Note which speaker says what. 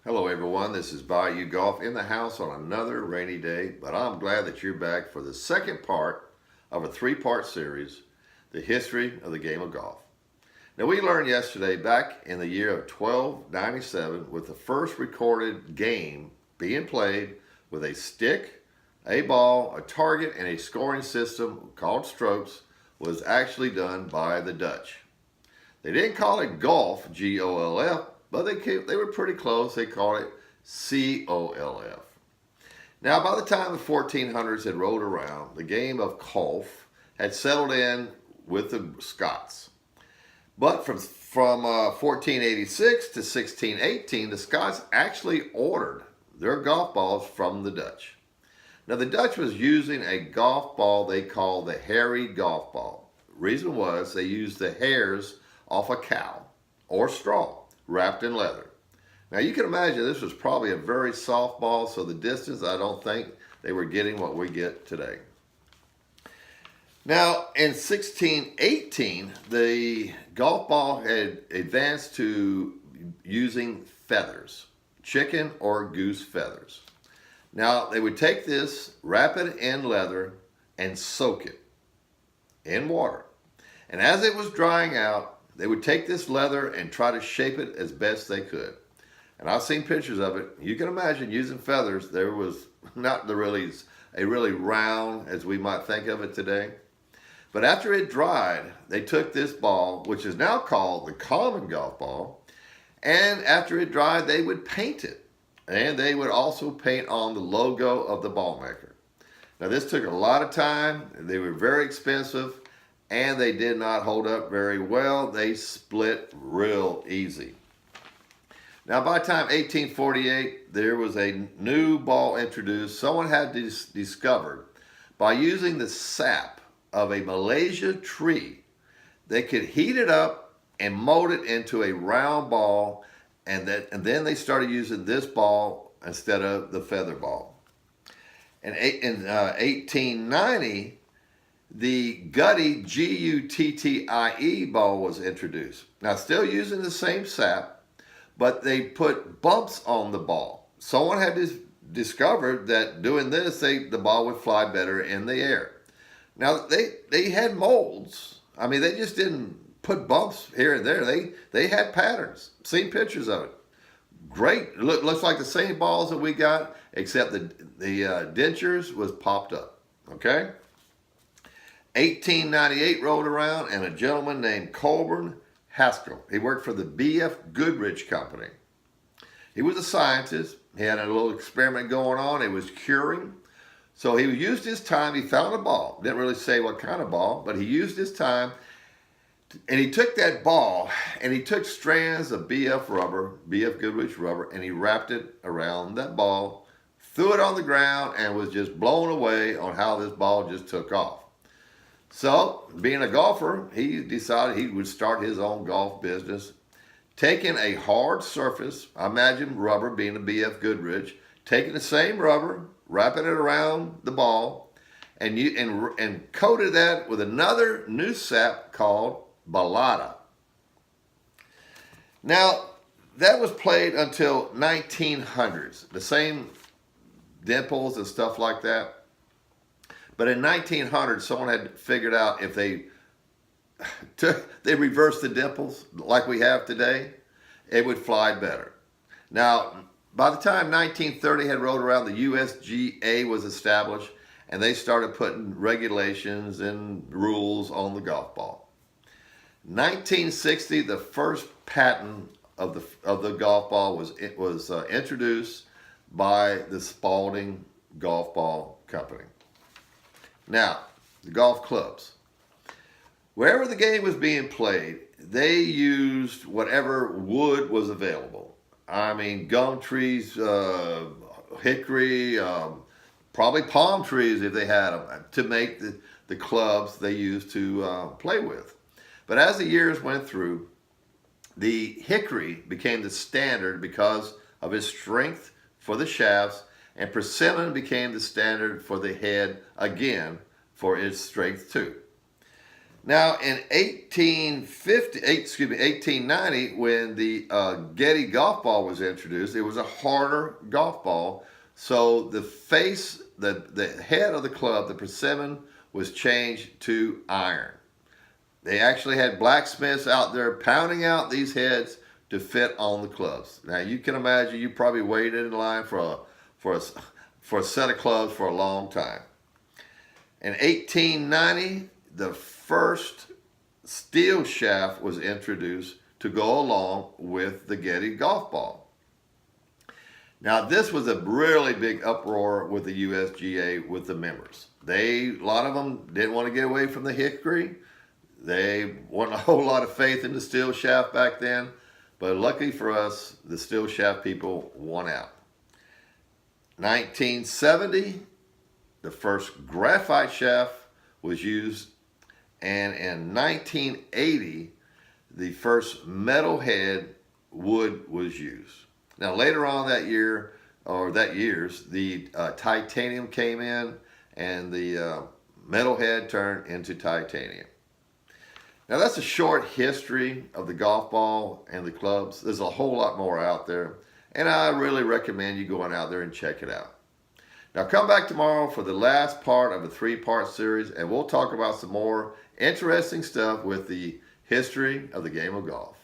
Speaker 1: Hello everyone, this is Bayou Golf in the house on another rainy day, but I'm glad that you're back for the second part of a three-part series, The History of the Game of Golf. Now we learned yesterday back in the year of 1297 with the first recorded game being played with a stick, a ball, a target, and a scoring system called strokes was actually done by the Dutch. They didn't call it golf, G-O-L-F, but they were pretty close. They called it C-O-L-F. Now, by the time the 1400s had rolled around, the game of golf had settled in with the Scots. But from 1486 to 1618, the Scots actually ordered their golf balls from the Dutch. Now, the Dutch was using a golf ball they called the hairy golf ball. Reason was they used the hairs off a cow or straw wrapped in leather. Now you can imagine this was probably a very soft ball, so the distance, I don't think they were getting what we get today. Now in 1618, the golf ball had advanced to using feathers, chicken or goose feathers. Now they would take this, wrap it in leather, and soak it in water. And as it was drying out, they would take this leather and try to shape it as best they could. And I've seen pictures of it. You can imagine using feathers. There was not a really round as we might think of it today. But after it dried, they took this ball, which is now called the common golf ball, and after it dried, they would paint it. And they would also paint on the logo of the ball maker. Now this took a lot of time. They were very expensive. And they did not hold up very well. They split real easy. Now, by the time 1848, there was a new ball introduced. Someone had discovered by using the sap of a Malaysia tree, they could heat it up and mold it into a round ball, and then they started using this ball instead of the feather ball. In 1890, the Guttie, G-U-T-T-I-E ball was introduced. Now, still using the same sap, but they put bumps on the ball. Someone had discovered that doing this, the ball would fly better in the air. Now, they had molds. I mean, they just didn't put bumps here and there. They had patterns. Seen pictures of it. Great. Looks like the same balls that we got, except the dentures was popped up. Okay? 1898 rolled around, and a gentleman named Colburn Haskell. He worked for the B.F. Goodrich Company. He was a scientist. He had a little experiment going on. It was curing. So he used his time. He found a ball. Didn't really say what kind of ball, but he used his time. And he took that ball, and he took strands of B.F. rubber, B.F. Goodrich rubber, and he wrapped it around that ball, threw it on the ground, and was just blown away on how this ball just took off. So, being a golfer, he decided he would start his own golf business, taking a hard surface, I imagine rubber being a B.F. Goodrich, taking the same rubber, wrapping it around the ball, and coated that with another new sap called Balata. Now, that was played until 1900s, the same dimples and stuff like that. But in 1900, someone had figured out if they reversed the dimples like we have today, it would fly better. Now, by the time 1930 had rolled around, the USGA was established, and they started putting regulations and rules on the golf ball. 1960, the first patent of the golf ball was introduced by the Spalding Golf Ball Company. Now, the golf clubs. Wherever the game was being played, they used whatever wood was available. I mean, gum trees, hickory, probably palm trees if they had them, to make the clubs they used to play with. But as the years went through, the hickory became the standard because of its strength for the shafts, and persimmon became the standard for the head, again, for its strength too. Now in 1890, when the Getty golf ball was introduced, it was a harder golf ball. So the face, the head of the club, the persimmon, was changed to iron. They actually had blacksmiths out there pounding out these heads to fit on the clubs. Now you can imagine you probably waited in line for a set of clubs for a long time. In 1890, the first steel shaft was introduced to go along with the Getty golf ball. Now this was a really big uproar with the USGA with the members. A lot of them didn't want to get away from the hickory. They wasn't a whole lot of faith in the steel shaft back then, but luckily for us, the steel shaft people won out. 1970, the first graphite shaft was used, and in 1980, the first metal head wood was used. Now later on that year, or that years, the titanium came in, and the metal head turned into titanium. Now that's a short history of the golf ball and the clubs. There's a whole lot more out there, and I really recommend you going out there and check it out. Now come back tomorrow for the last part of a 3-part series, and we'll talk about some more interesting stuff with the history of the game of golf.